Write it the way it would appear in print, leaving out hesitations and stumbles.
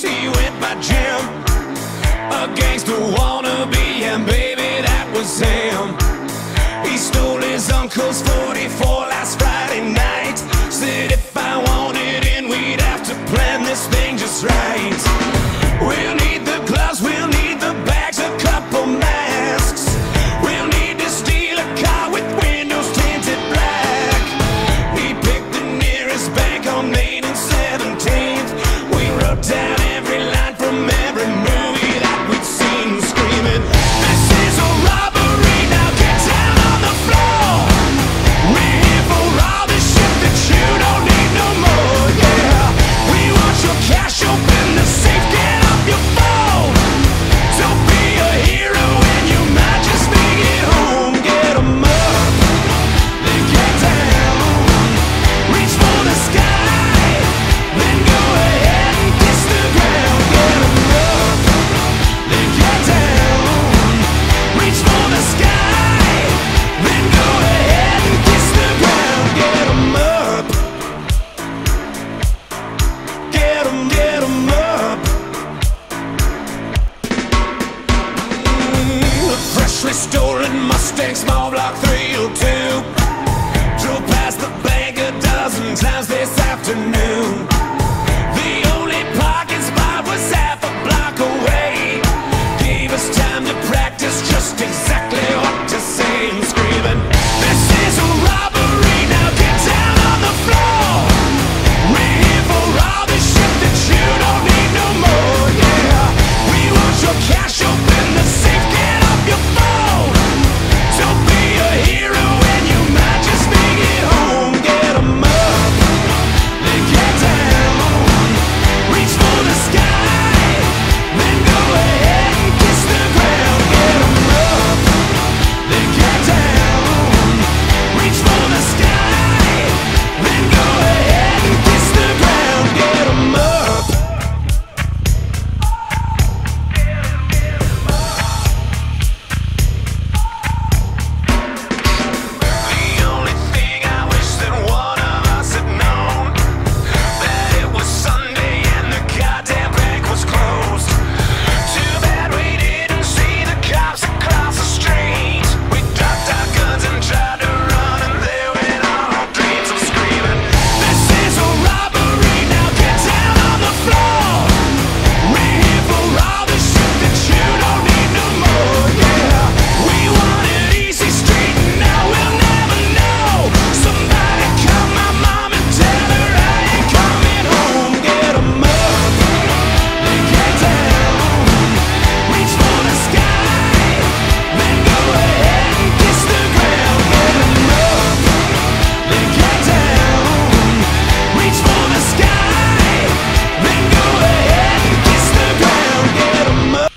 he went by Jim, a gangster wannabe, and baby, that was him. He stole his uncle's 44 last Friday night. Said if I wanted in, we'd have to plan this thing just right. We'll need the gloves, we'll need the bags, a couple masks. We'll need to steal a car with windows tinted black. He picked the nearest bank on Main and 17th. We wrote down every line from every movie that we'd seen, screaming, "This is a robbery, now get down on the floor. We're here for all the shit that you don't need no more, yeah. We want your cash, open the safe, get off your phone. Don't be a hero when you might just make it home. Get 'em up, then get down. Reach for the sky, then go ahead and kiss the ground. Get 'em up, then get down. Reach for the sky, then go ahead and kiss the ground. Get 'em up, get 'em up. A freshly stolen Mustang, small block 302. Drove past the bank a dozen times this afternoon. The only parking spot was half a block away. Gave us time to practice just exactly what to say, and screaming, "This is a robbery, now get down on the floor. We're here for all the shit that you don't need no more, yeah. We want your cash, open the safe, get off your phone. Don't be a hero when you might just make it home. Get 'em up, then get down. Reach for the sky, then go ahead and kiss the ground. Get 'em up, then get down. Reach for the sky, then go ahead and kiss the ground. Get 'em up. The only thing I wish that one of us had known, that it was Sunday and the goddamn bank was closed. Too bad we didn't see the cops across the street. We dropped our guns and tried to run, and there went all our dreams of screaming, "This is a robbery, now get down on the floor. We're here for all the shit that you don't need no more, yeah. We wanted easy street, and now we'll never know. Somebody call my mom and tell her I ain't coming home. Get 'em up, then get down. Reach for the sky, then go ahead and kiss the ground. Get 'em up, then get down. Reach for the sky, then go ahead and kiss the ground. Get 'em up.